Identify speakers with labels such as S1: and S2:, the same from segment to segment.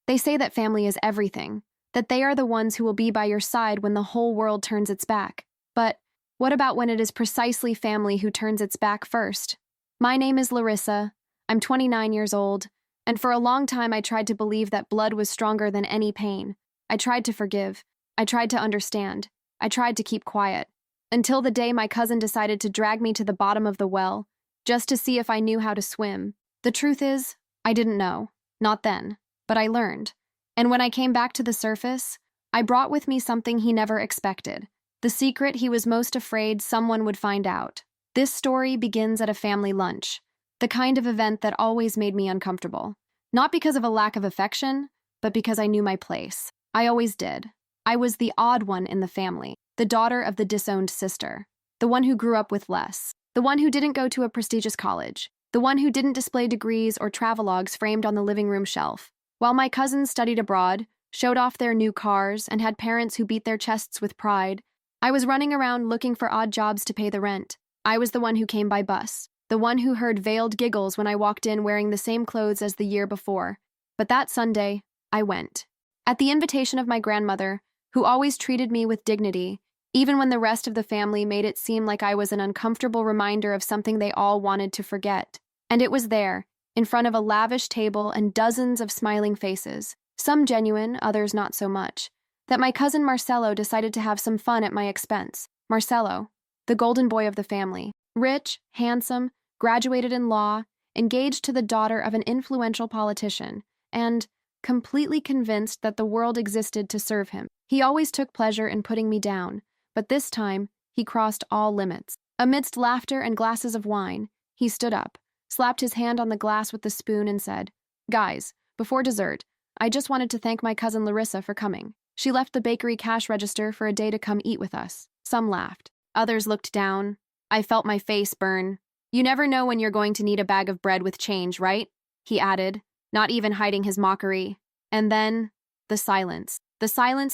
S1: They say that family is everything, that they are the ones who will be by your side when the whole world turns its back. But what about when it is precisely family who turns its back first? My name is Larissa. I'm 29 years old, and for a long time I tried to believe that blood was stronger than any pain. I tried to forgive. I tried to understand. I tried to keep quiet. Until the day my cousin decided to drag me to the bottom of the well, just to see if I knew how to swim. The truth is, I didn't know. Not then. But I learned. And when I came back to the surface, I brought with me something he never expected. The secret he was most afraid someone would find out. This story begins at a family lunch, the kind of event that always made me uncomfortable. Not because of a lack of affection, but because I knew my place. I always did. I was the odd one in the family, the daughter of the disowned sister, the one who grew up with less, the one who didn't go to a prestigious college, the one who didn't display degrees or travelogues framed on the living room shelf. While my cousins studied abroad, showed off their new cars, and had parents who beat their chests with pride, I was running around looking for odd jobs to pay the rent. I was the one who came by bus, the one who heard veiled giggles when I walked in wearing the same clothes as the year before. But that Sunday, I went. At the invitation of my grandmother, who always treated me with dignity, even when the rest of the family made it seem like I was an uncomfortable reminder of something they all wanted to forget. And it was there, in front of a lavish table and dozens of smiling faces, some genuine, others not so much, that my cousin Marcelo decided to have some fun at my expense. Marcelo, the golden boy of the family, rich, handsome, graduated in law, engaged to the daughter of an influential politician, and completely convinced that the world existed to serve him. He always took pleasure in putting me down, but this time he crossed all limits. Amidst laughter and glasses of wine, he stood up, slapped his hand on the glass with the spoon and said, "Guys, before dessert, I just wanted to thank my cousin Larissa for coming. She left the bakery cash register for a day to come eat with us." Some laughed. Others looked down. I felt my face burn. "You never know when you're going to need a bag of bread with change, right?" he added, not even hiding his mockery. And then, the silence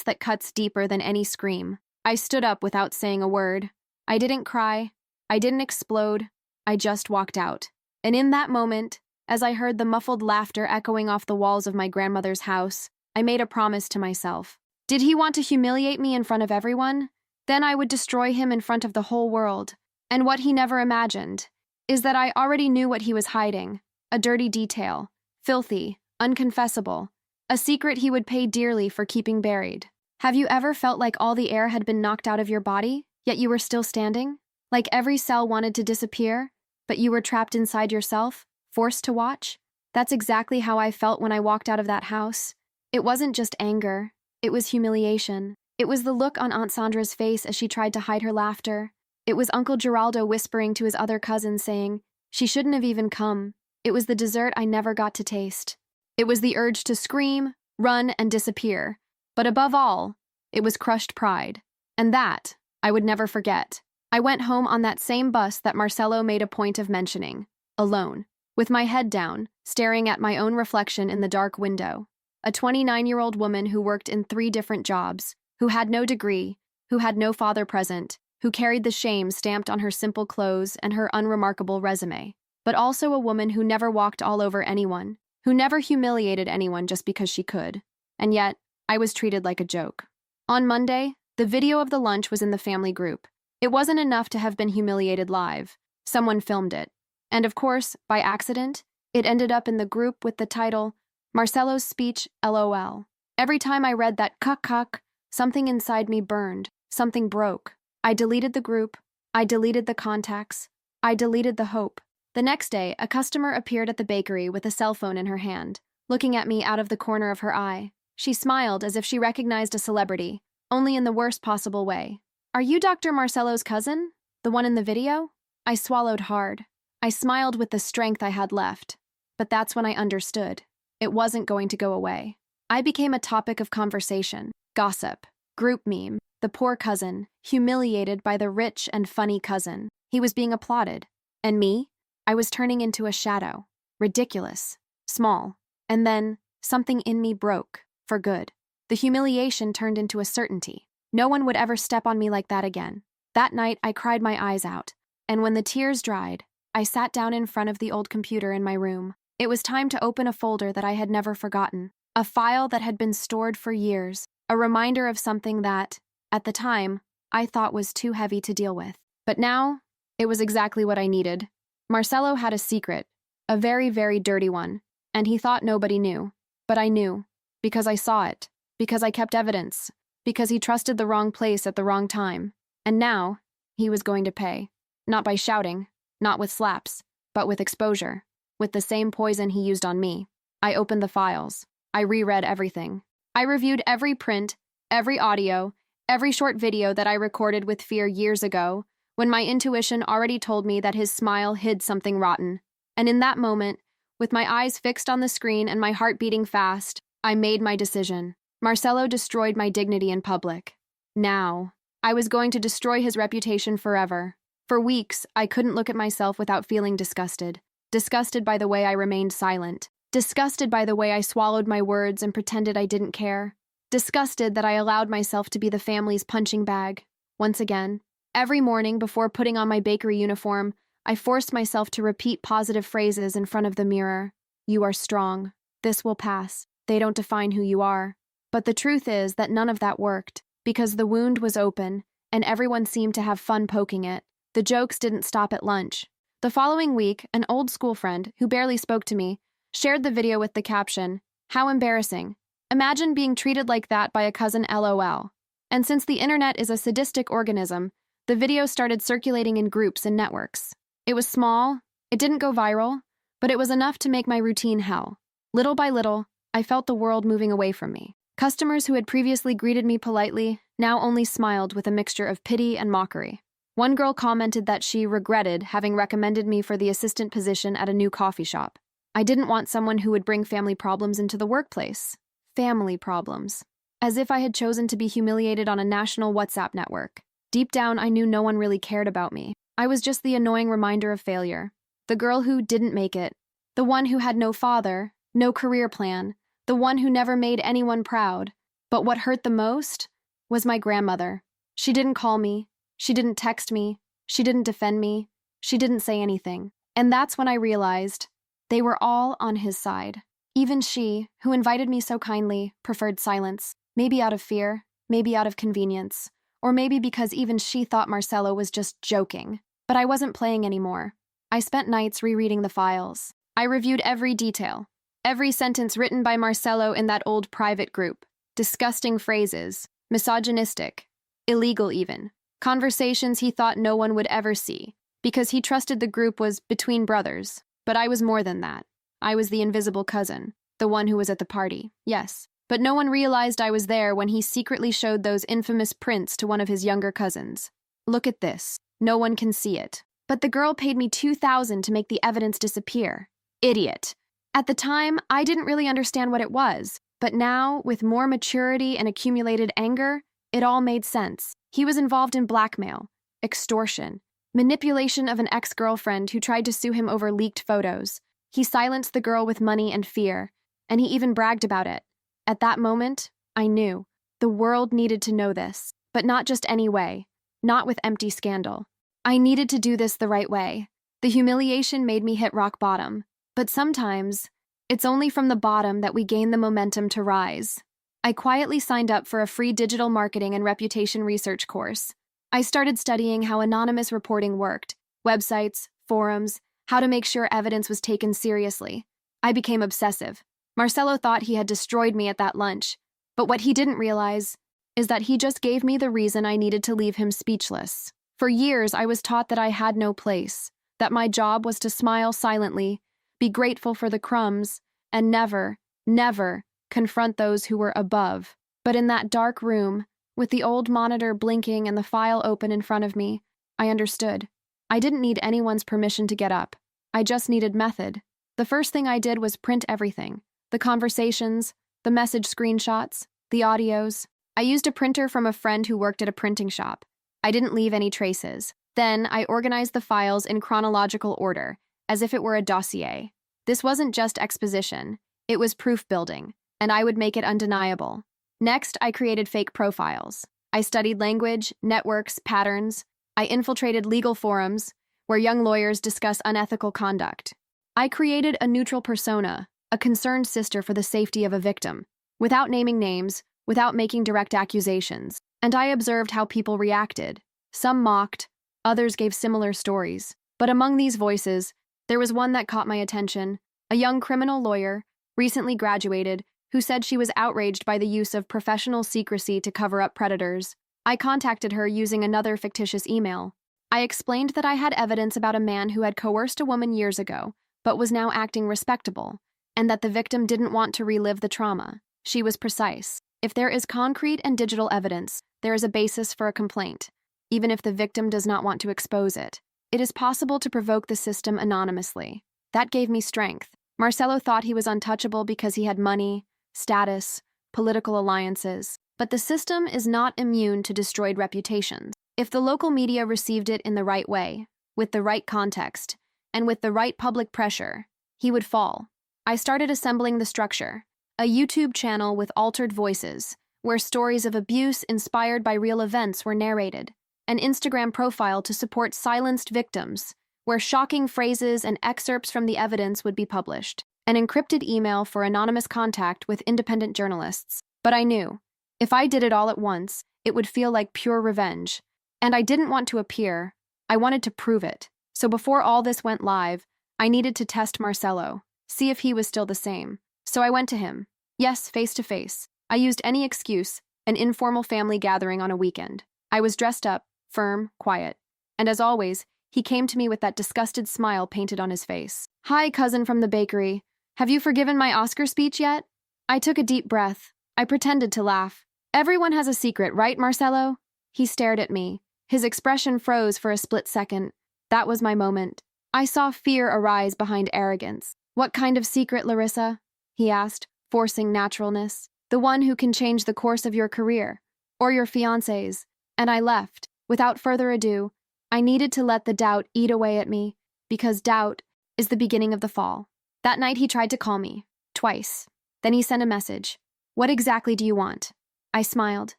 S1: that cuts deeper than any scream. I stood up without saying a word. I didn't cry. I didn't explode. I just walked out. And in that moment, as I heard the muffled laughter echoing off the walls of my grandmother's house, I made a promise to myself. Did he want to humiliate me in front of everyone? Then I would destroy him in front of the whole world. And what he never imagined is that I already knew what he was hiding, a dirty detail, filthy, unconfessable, a secret he would pay dearly for keeping buried. Have you ever felt like all the air had been knocked out of your body, yet you were still standing? Like every cell wanted to disappear, but you were trapped inside yourself, forced to watch? That's exactly how I felt when I walked out of that house. It wasn't just anger. It was humiliation. It was the look on Aunt Sandra's face as she tried to hide her laughter. It was Uncle Geraldo whispering to his other cousins saying, "She shouldn't have even come." It was the dessert I never got to taste. It was the urge to scream, run, and disappear. But above all, it was crushed pride. And that I would never forget. I went home on that same bus that Marcelo made a point of mentioning, alone, with my head down, staring at my own reflection in the dark window. A 29-year-old woman who worked in 3 different jobs, who had no degree, who had no father present, who carried the shame stamped on her simple clothes and her unremarkable resume. But also a woman who never walked all over anyone, who never humiliated anyone just because she could. And yet, I was treated like a joke. On Monday, the video of the lunch was in the family group. It wasn't enough to have been humiliated live. Someone filmed it. And of course, by accident, it ended up in the group with the title, Marcelo's Speech, LOL. Every time I read that cuck, something inside me burned. Something broke. I deleted the group. I deleted the contacts. I deleted the hope. The next day, a customer appeared at the bakery with a cell phone in her hand, looking at me out of the corner of her eye. She smiled as if she recognized a celebrity, only in the worst possible way. "Are you Dr. Marcelo's cousin? The one in the video?" I swallowed hard. I smiled with the strength I had left. But that's when I understood. It wasn't going to go away. I became a topic of conversation, gossip, group meme, the poor cousin, humiliated by the rich and funny cousin. He was being applauded. And me? I was turning into a shadow. Ridiculous. Small. And then, something in me broke. For good. The humiliation turned into a certainty. No one would ever step on me like that again. That night, I cried my eyes out. And when the tears dried, I sat down in front of the old computer in my room. It was time to open a folder that I had never forgotten. A file that had been stored for years, a reminder of something that, at the time, I thought was too heavy to deal with. But now, it was exactly what I needed. Marcelo had a secret, a very, very dirty one, and he thought nobody knew. But I knew, because I saw it, because I kept evidence, because he trusted the wrong place at the wrong time. And now, he was going to pay. Not by shouting, not with slaps, but with exposure, with the same poison he used on me. I opened the files. I reread everything. I reviewed every print, every audio, every short video that I recorded with fear years ago, when my intuition already told me that his smile hid something rotten. And in that moment, with my eyes fixed on the screen and my heart beating fast, I made my decision. Marcelo destroyed my dignity in public. Now, I was going to destroy his reputation forever. For weeks, I couldn't look at myself without feeling disgusted. Disgusted by the way I remained silent. Disgusted by the way I swallowed my words and pretended I didn't care. Disgusted that I allowed myself to be the family's punching bag. Once again, every morning before putting on my bakery uniform, I forced myself to repeat positive phrases in front of the mirror. You are strong. This will pass. They don't define who you are. But the truth is that none of that worked, because the wound was open, and everyone seemed to have fun poking it. The jokes didn't stop at lunch. The following week, an old school friend, who barely spoke to me, shared the video with the caption, "How embarrassing. Imagine being treated like that by a cousin LOL." And since the internet is a sadistic organism, the video started circulating in groups and networks. It was small, it didn't go viral, but it was enough to make my routine hell. Little by little, I felt the world moving away from me. Customers who had previously greeted me politely now only smiled with a mixture of pity and mockery. One girl commented that she regretted having recommended me for the assistant position at a new coffee shop. I didn't want someone who would bring family problems into the workplace. Family problems. As if I had chosen to be humiliated on a national WhatsApp network. Deep down, I knew no one really cared about me. I was just the annoying reminder of failure. The girl who didn't make it. The one who had no father, no career plan. The one who never made anyone proud. But what hurt the most was my grandmother. She didn't call me. She didn't text me. She didn't defend me. She didn't say anything. And that's when I realized they were all on his side. Even she, who invited me so kindly, preferred silence. Maybe out of fear, maybe out of convenience, or maybe because even she thought Marcelo was just joking. But I wasn't playing anymore. I spent nights rereading the files. I reviewed every detail, every sentence written by Marcelo in that old private group. Disgusting phrases, misogynistic, illegal even. Conversations he thought no one would ever see, because he trusted the group was between brothers. But I was more than that. I was the invisible cousin, the one who was at the party, yes. But no one realized I was there when he secretly showed those infamous prints to one of his younger cousins. Look at this. No one can see it. But the girl paid me $2,000 to make the evidence disappear. Idiot. At the time, I didn't really understand what it was, but now, with more maturity and accumulated anger, it all made sense. He was involved in blackmail, extortion, manipulation of an ex-girlfriend who tried to sue him over leaked photos. He silenced the girl with money and fear, and he even bragged about it. At that moment, I knew. The world needed to know this, but not just any way, not with empty scandal. I needed to do this the right way. The humiliation made me hit rock bottom, but sometimes, it's only from the bottom that we gain the momentum to rise. I quietly signed up for a free digital marketing and reputation research course. I started studying how anonymous reporting worked, websites, forums, how to make sure evidence was taken seriously. I became obsessive. Marcelo thought he had destroyed me at that lunch, but what he didn't realize is that he just gave me the reason I needed to leave him speechless. For years, I was taught that I had no place, that my job was to smile silently, be grateful for the crumbs, and never, never confront those who were above. But in that dark room, with the old monitor blinking and the file open in front of me, I understood. I didn't need anyone's permission to get up. I just needed method. The first thing I did was print everything. The conversations, the message screenshots, the audios. I used a printer from a friend who worked at a printing shop. I didn't leave any traces. Then I organized the files in chronological order, as if it were a dossier. This wasn't just exposition. It was proof building, and I would make it undeniable. Next, I created fake profiles. I studied language, networks, patterns. I infiltrated legal forums, where young lawyers discuss unethical conduct. I created a neutral persona, a concerned sister for the safety of a victim, without naming names, without making direct accusations. And I observed how people reacted. Some mocked, others gave similar stories. But among these voices, there was one that caught my attention, a young criminal lawyer, recently graduated, who said she was outraged by the use of professional secrecy to cover up predators. I contacted her using another fictitious email. I explained that I had evidence about a man who had coerced a woman years ago, but was now acting respectable, and that the victim didn't want to relive the trauma. She was precise. If there is concrete and digital evidence, there is a basis for a complaint, even if the victim does not want to expose it. It is possible to provoke the system anonymously. That gave me strength. Marcelo thought he was untouchable because he had money, status, political alliances, but the system is not immune to destroyed reputations. If the local media received it in the right way, with the right context, and with the right public pressure, he would fall. I started assembling the structure, a YouTube channel with altered voices, where stories of abuse inspired by real events were narrated, an Instagram profile to support silenced victims, where shocking phrases and excerpts from the evidence would be published, an encrypted email for anonymous contact with independent journalists. But I knew, if I did it all at once, it would feel like pure revenge. And I didn't want to appear, I wanted to prove it. So before all this went live, I needed to test Marcelo, see if he was still the same. So I went to him. Yes, face to face. I used any excuse, an informal family gathering on a weekend. I was dressed up, firm, quiet. And as always, he came to me with that disgusted smile painted on his face. "Hi, cousin from the bakery. Have you forgiven my Oscar speech yet?" I took a deep breath. I pretended to laugh. "Everyone has a secret, right, Marcelo?" He stared at me. His expression froze for a split second. That was my moment. I saw fear arise behind arrogance. "What kind of secret, Larissa?" he asked, forcing naturalness. "The one who can change the course of your career, or your fiancé's." And I left. Without further ado, I needed to let the doubt eat away at me, because doubt is the beginning of the fall. That night he tried to call me, twice. Then he sent a message. "What exactly do you want?" I smiled.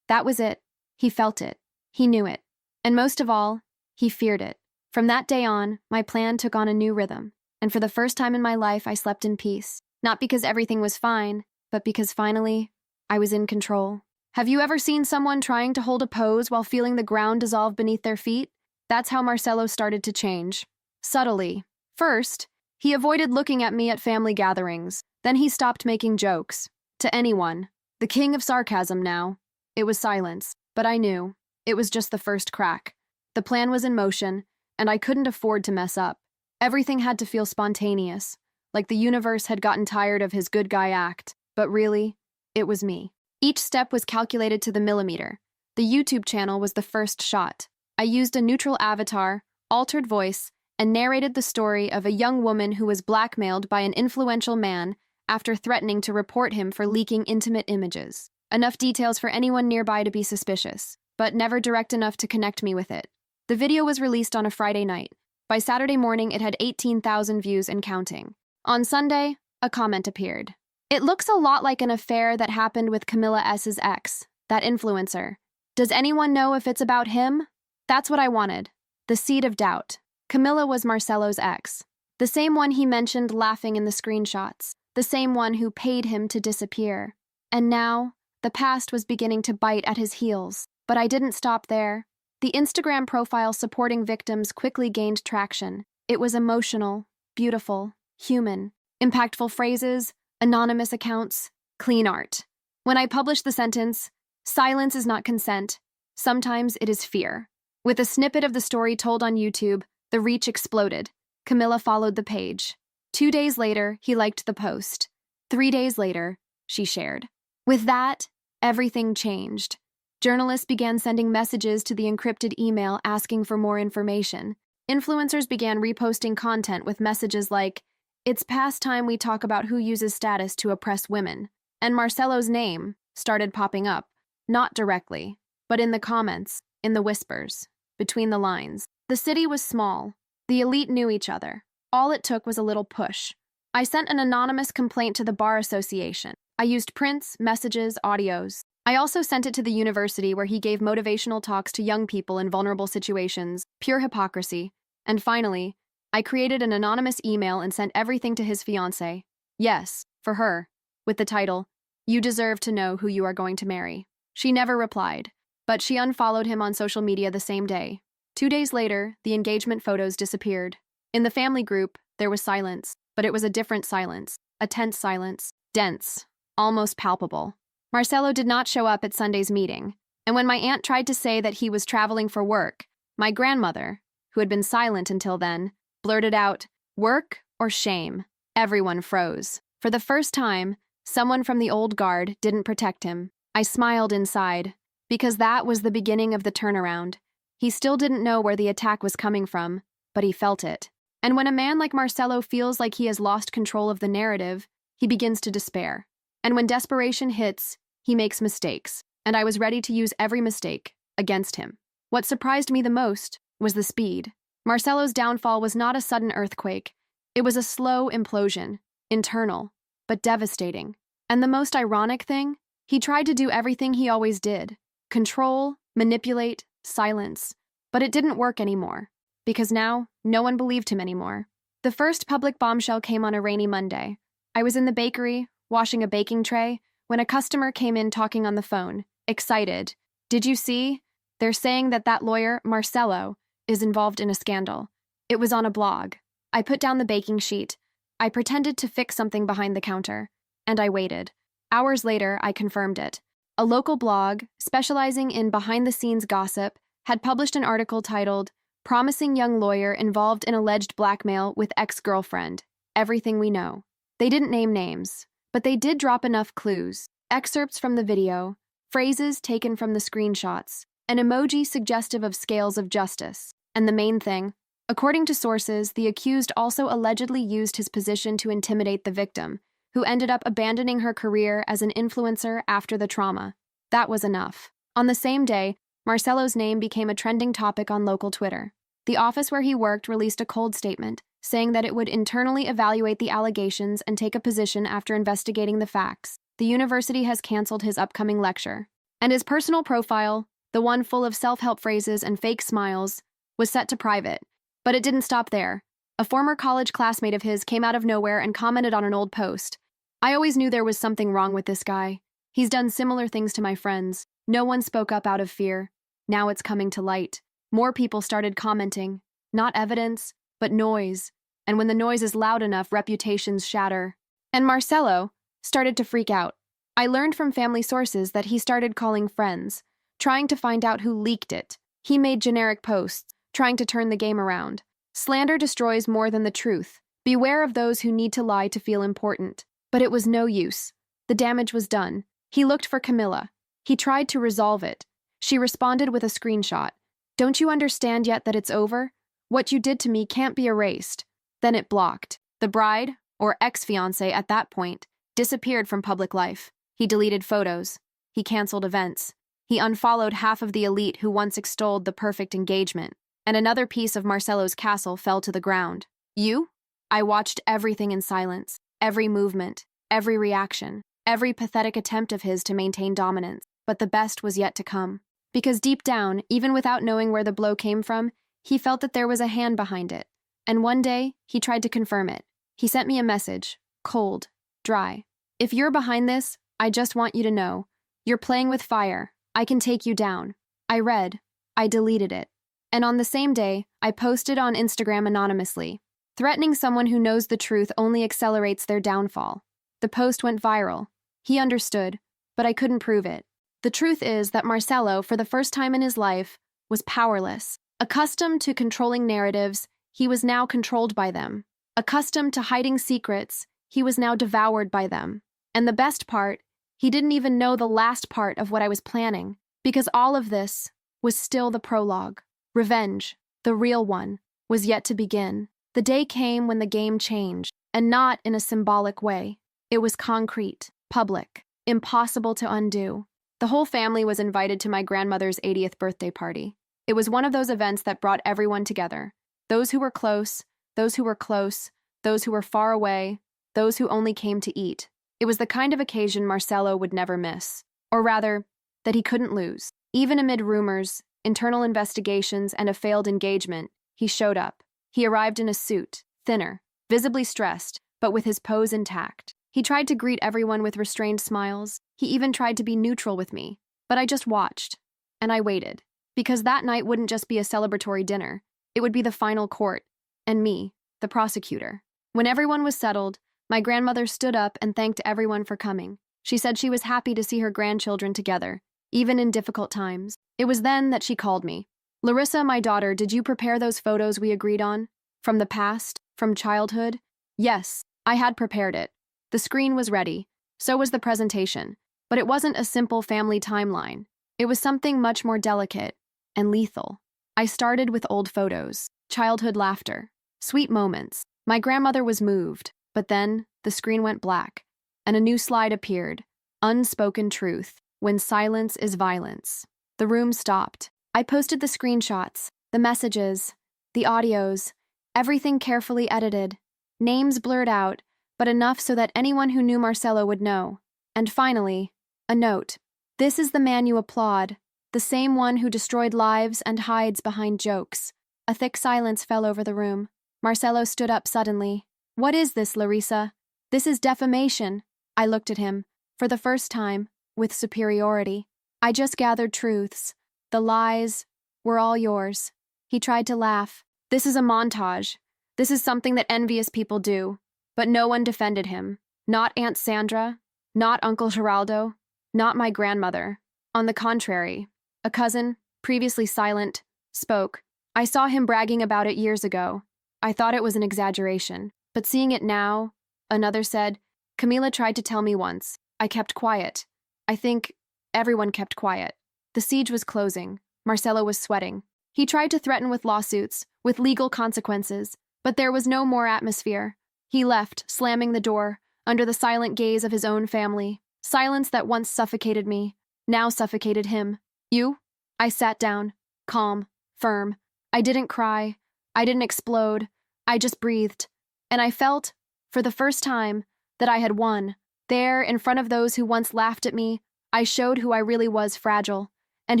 S1: That was it. He felt it. He knew it. And most of all, he feared it. From that day on, my plan took on a new rhythm. And for the first time in my life, I slept in peace. Not because everything was fine, but because finally, I was in control. Have you ever seen someone trying to hold a pose while feeling the ground dissolve beneath their feet? That's how Marcelo started to change. Subtly. First, he avoided looking at me at family gatherings. Then he stopped making jokes. To anyone. The king of sarcasm now. It was silence, but I knew. It was just the first crack. The plan was in motion, and I couldn't afford to mess up. Everything had to feel spontaneous, like the universe had gotten tired of his good guy act. But really, it was me. Each step was calculated to the millimeter. The YouTube channel was the first shot. I used a neutral avatar, altered voice, and narrated the story of a young woman who was blackmailed by an influential man after threatening to report him for leaking intimate images. Enough details for anyone nearby to be suspicious, but never direct enough to connect me with it. The video was released on a Friday night. By Saturday morning, it had 18,000 views and counting. On Sunday, a comment appeared. "It looks a lot like an affair that happened with Camilla S.'s ex, that influencer. Does anyone know if it's about him?" That's what I wanted. The seed of doubt. Camilla was Marcelo's ex. The same one he mentioned laughing in the screenshots. The same one who paid him to disappear. And now, the past was beginning to bite at his heels. But I didn't stop there. The Instagram profile supporting victims quickly gained traction. It was emotional, beautiful, human. Impactful phrases, anonymous accounts, clean art. When I published the sentence, "Silence is not consent. Sometimes it is fear." With a snippet of the story told on YouTube, the reach exploded. Camilla followed the page. 2 days later, he liked the post. 3 days later, she shared. With that, everything changed. Journalists began sending messages to the encrypted email asking for more information. Influencers began reposting content with messages like, "It's past time we talk about who uses status to oppress women." And Marcelo's name started popping up, not directly, but in the comments, in the whispers, between the lines. The city was small. The elite knew each other. All it took was a little push. I sent an anonymous complaint to the Bar Association. I used prints, messages, audios. I also sent it to the university where he gave motivational talks to young people in vulnerable situations, pure hypocrisy. And finally, I created an anonymous email and sent everything to his fiancée. Yes, for her, with the title, "You deserve to know who you are going to marry." She never replied, but she unfollowed him on social media the same day. 2 days later, the engagement photos disappeared. In the family group, there was silence, but it was a different silence, a tense silence, dense, almost palpable. Marcelo did not show up at Sunday's meeting, and when my aunt tried to say that he was traveling for work, my grandmother, who had been silent until then, blurted out, "Work or shame?" Everyone froze. For the first time, someone from the old guard didn't protect him. I smiled inside, because that was the beginning of the turnaround. He still didn't know where the attack was coming from, but he felt it. And when a man like Marcelo feels like he has lost control of the narrative, he begins to despair. And when desperation hits, he makes mistakes, and I was ready to use every mistake against him. What surprised me the most was the speed. Marcelo's downfall was not a sudden earthquake. It was a slow implosion, internal, but devastating. And the most ironic thing, he tried to do everything he always did: control, manipulate, silence. But it didn't work anymore, because now no one believed him anymore. The first public bombshell came on a rainy Monday. I was in the bakery, washing a baking tray, when a customer came in talking on the phone, excited. "Did you see? They're saying that lawyer, Marcelo, is involved in a scandal." It was on a blog. I put down the baking sheet. I pretended to fix something behind the counter, and I waited. Hours later, I confirmed it. A local blog, specializing in behind-the-scenes gossip, had published an article titled, "Promising Young Lawyer Involved in Alleged Blackmail with Ex-Girlfriend. Everything We Know." They didn't name names, but they did drop enough clues. Excerpts from the video, phrases taken from the screenshots, an emoji suggestive of scales of justice. And the main thing, according to sources, the accused also allegedly used his position to intimidate the victim, who ended up abandoning her career as an influencer after the trauma. That was enough. On the same day, Marcelo's name became a trending topic on local Twitter. The office where he worked released a cold statement, saying that it would internally evaluate the allegations and take a position after investigating the facts. The university has canceled his upcoming lecture. And his personal profile, the one full of self-help phrases and fake smiles, was set to private. But it didn't stop there. A former college classmate of his came out of nowhere and commented on an old post. "I always knew there was something wrong with this guy. He's done similar things to my friends. No one spoke up out of fear. Now it's coming to light." More people started commenting. Not evidence, but noise. And when the noise is loud enough, reputations shatter. And Marcelo started to freak out. I learned from family sources that he started calling friends, trying to find out who leaked it. He made generic posts, trying to turn the game around. Slander destroys more than the truth. Beware of those who need to lie to feel important. But it was no use. The damage was done. He looked for Camilla. He tried to resolve it. She responded with a screenshot. "Don't you understand yet that it's over? What you did to me can't be erased." Then it blocked. The bride, or ex-fiancé at that point, disappeared from public life. He deleted photos. He canceled events. He unfollowed half of the elite who once extolled the perfect engagement. And another piece of Marcelo's castle fell to the ground. You? I watched everything in silence. Every movement, every reaction, every pathetic attempt of his to maintain dominance. But the best was yet to come. Because deep down, even without knowing where the blow came from, he felt that there was a hand behind it. And one day, he tried to confirm it. He sent me a message, cold, dry. "If you're behind this, I just want you to know. You're playing with fire. I can take you down." I read. I deleted it. And on the same day, I posted on Instagram anonymously. Threatening someone who knows the truth only accelerates their downfall. The post went viral. He understood, but I couldn't prove it. The truth is that Marcelo, for the first time in his life, was powerless. Accustomed to controlling narratives, he was now controlled by them. Accustomed to hiding secrets, he was now devoured by them. And the best part, he didn't even know the last part of what I was planning, because all of this was still the prologue. Revenge, the real one, was yet to begin. The day came when the game changed, and not in a symbolic way. It was concrete, public, impossible to undo. The whole family was invited to my grandmother's 80th birthday party. It was one of those events that brought everyone together. Those who were close, those who were close, those who were far away, those who only came to eat. It was the kind of occasion Marcelo would never miss. Or rather, that he couldn't lose. Even amid rumors, internal investigations, and a failed engagement, he showed up. He arrived in a suit, thinner, visibly stressed, but with his pose intact. He tried to greet everyone with restrained smiles. He even tried to be neutral with me. But I just watched. And I waited. Because that night wouldn't just be a celebratory dinner. It would be the final court. And me, the prosecutor. When everyone was settled, my grandmother stood up and thanked everyone for coming. She said she was happy to see her grandchildren together, even in difficult times. It was then that she called me. "Larissa, my daughter, did you prepare those photos we agreed on? From the past? From childhood?" Yes, I had prepared it. The screen was ready. So was the presentation. But it wasn't a simple family timeline. It was something much more delicate and lethal. I started with old photos, childhood laughter, sweet moments. My grandmother was moved, but then the screen went black, and a new slide appeared. Unspoken truth. When silence is violence. The room stopped. I posted the screenshots, the messages, the audios, everything carefully edited. Names blurred out, but enough so that anyone who knew Marcelo would know. And finally, a note. "This is the man you applaud, the same one who destroyed lives and hides behind jokes." A thick silence fell over the room. Marcelo stood up suddenly. "What is this, Larissa? This is defamation." I looked at him, for the first time, with superiority. "I just gathered truths. The lies were all yours." He tried to laugh. "This is a montage. This is something that envious people do." But no one defended him. Not Aunt Sandra, not Uncle Geraldo, not my grandmother. On the contrary, a cousin, previously silent, spoke. "I saw him bragging about it years ago. I thought it was an exaggeration. But seeing it now," another said, "Camila tried to tell me once. I kept quiet. I think everyone kept quiet." The siege was closing. Marcelo was sweating. He tried to threaten with lawsuits, with legal consequences, but there was no more atmosphere. He left, slamming the door, under the silent gaze of his own family. Silence that once suffocated me, now suffocated him. "You?" I sat down, calm, firm. I didn't cry. I didn't explode. I just breathed. And I felt, for the first time, that I had won. There, in front of those who once laughed at me, I showed who I really was, fragile, and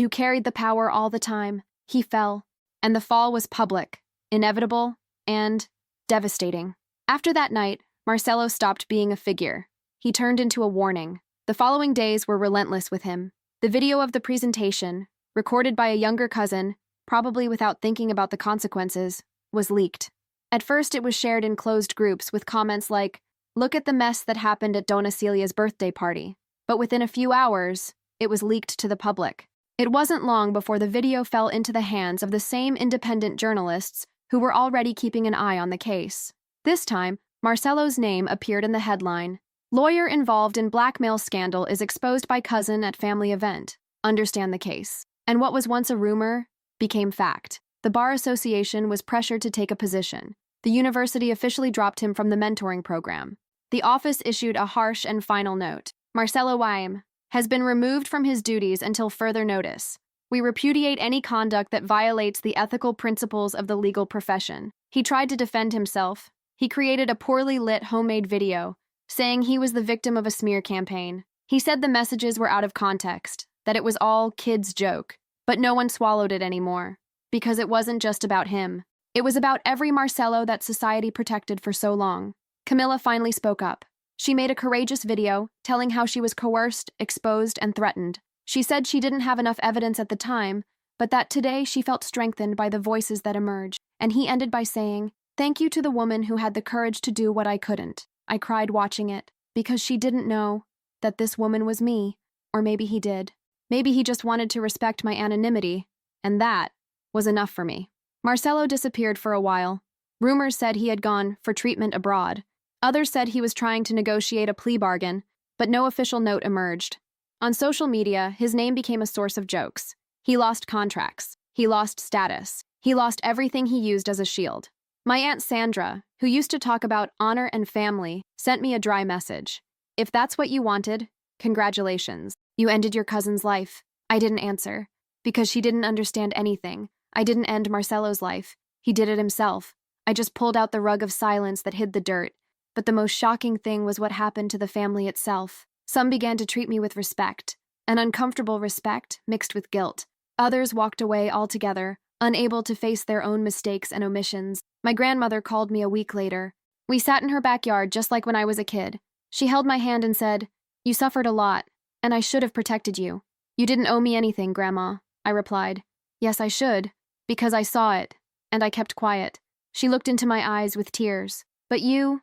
S1: who carried the power all the time. He fell. And the fall was public, inevitable, and devastating. After that night, Marcelo stopped being a figure. He turned into a warning. The following days were relentless with him. The video of the presentation, recorded by a younger cousin, probably without thinking about the consequences, was leaked. At first, it was shared in closed groups with comments like, "Look at the mess that happened at Dona Celia's birthday party." But within a few hours, it was leaked to the public. It wasn't long before the video fell into the hands of the same independent journalists who were already keeping an eye on the case. This time, Marcelo's name appeared in the headline. "Lawyer involved in blackmail scandal is exposed by cousin at family event. Understand the case." And what was once a rumor became fact. The Bar Association was pressured to take a position. The university officially dropped him from the mentoring program. The office issued a harsh and final note. "Marcelo Waim has been removed from his duties until further notice. We repudiate any conduct that violates the ethical principles of the legal profession." He tried to defend himself. He created a poorly lit homemade video, saying he was the victim of a smear campaign. He said the messages were out of context, that it was all kids' joke. But no one swallowed it anymore, because it wasn't just about him. It was about every Marcelo that society protected for so long. Camila finally spoke up. She made a courageous video, telling how she was coerced, exposed, and threatened. She said she didn't have enough evidence at the time, but that today she felt strengthened by the voices that emerged. And he ended by saying, "Thank you to the woman who had the courage to do what I couldn't." I cried watching it, because she didn't know that this woman was me. Or maybe he did. Maybe he just wanted to respect my anonymity, and that was enough for me. Marcelo disappeared for a while. Rumors said he had gone for treatment abroad. Others said he was trying to negotiate a plea bargain, but no official note emerged. On social media, his name became a source of jokes. He lost contracts. He lost status. He lost everything he used as a shield. My Aunt Sandra, who used to talk about honor and family, sent me a dry message. "If that's what you wanted, congratulations. You ended your cousin's life." I didn't answer, because she didn't understand anything. I didn't end Marcelo's life. He did it himself. I just pulled out the rug of silence that hid the dirt. But the most shocking thing was what happened to the family itself. Some began to treat me with respect, an uncomfortable respect mixed with guilt. Others walked away altogether, unable to face their own mistakes and omissions. My grandmother called me a week later. We sat in her backyard just like when I was a kid. She held my hand and said, "You suffered a lot, and I should have protected you." "You didn't owe me anything, Grandma," I replied. "Yes, I should, because I saw it, and I kept quiet." She looked into my eyes with tears. "But you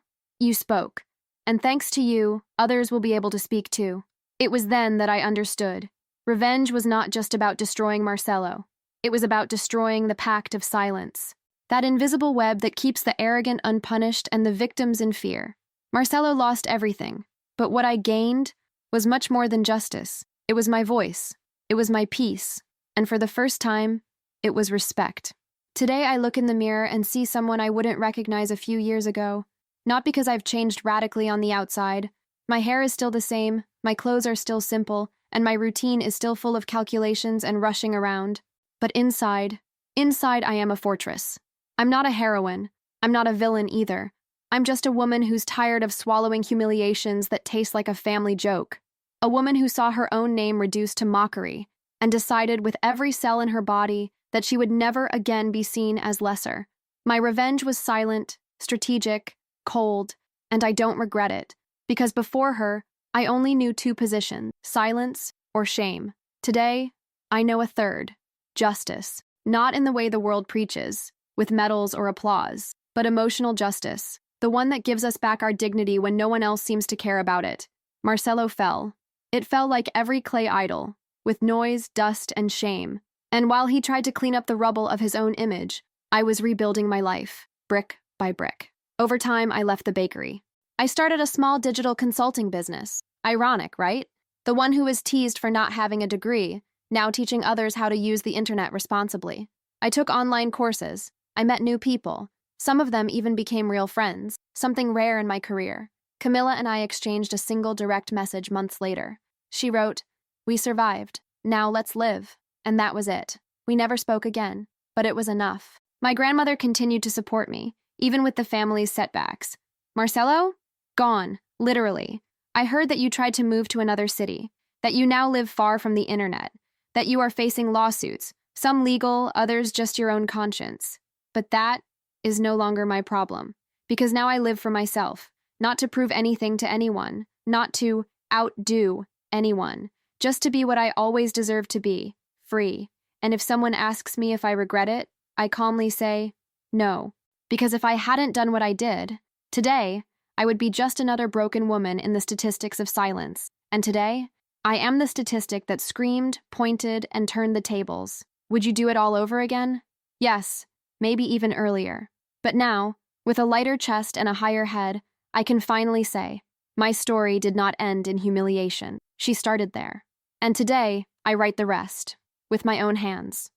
S1: spoke. And thanks to you, others will be able to speak too." It was then that I understood. Revenge was not just about destroying Marcelo. It was about destroying the pact of silence. That invisible web that keeps the arrogant unpunished and the victims in fear. Marcelo lost everything, but what I gained was much more than justice. It was my voice. It was my peace. And for the first time, it was respect. Today I look in the mirror and see someone I wouldn't recognize a few years ago. Not because I've changed radically on the outside. My hair is still the same, my clothes are still simple, and my routine is still full of calculations and rushing around. But inside I am a fortress. I'm not a heroine. I'm not a villain either. I'm just a woman who's tired of swallowing humiliations that taste like a family joke. A woman who saw her own name reduced to mockery and decided with every cell in her body that she would never again be seen as lesser. My revenge was silent, strategic, cold, and I don't regret it, because before her, I only knew two positions, silence or shame. Today, I know a third, justice, not in the way the world preaches, with medals or applause, but emotional justice, the one that gives us back our dignity when no one else seems to care about it. Marcelo fell. It fell like every clay idol, with noise, dust, and shame. And while he tried to clean up the rubble of his own image, I was rebuilding my life, brick by brick. Over time, I left the bakery. I started a small digital consulting business. Ironic, right? The one who was teased for not having a degree, now teaching others how to use the internet responsibly. I took online courses. I met new people. Some of them even became real friends, something rare in my career. Camilla and I exchanged a single direct message months later. She wrote, "We survived. Now let's live." And that was it. We never spoke again, but it was enough. My grandmother continued to support me, even with the family's setbacks. "Marcelo? Gone, literally. I heard that you tried to move to another city, that you now live far from the internet, that you are facing lawsuits, some legal, others just your own conscience. But that is no longer my problem, because now I live for myself, not to prove anything to anyone, not to outdo anyone, just to be what I always deserved to be, free. And if someone asks me if I regret it, I calmly say, no. Because if I hadn't done what I did, today, I would be just another broken woman in the statistics of silence. And today, I am the statistic that screamed, pointed, and turned the tables. Would you do it all over again? Yes, maybe even earlier. But now, with a lighter chest and a higher head, I can finally say, my story did not end in humiliation. She started there. And today, I write the rest, with my own hands.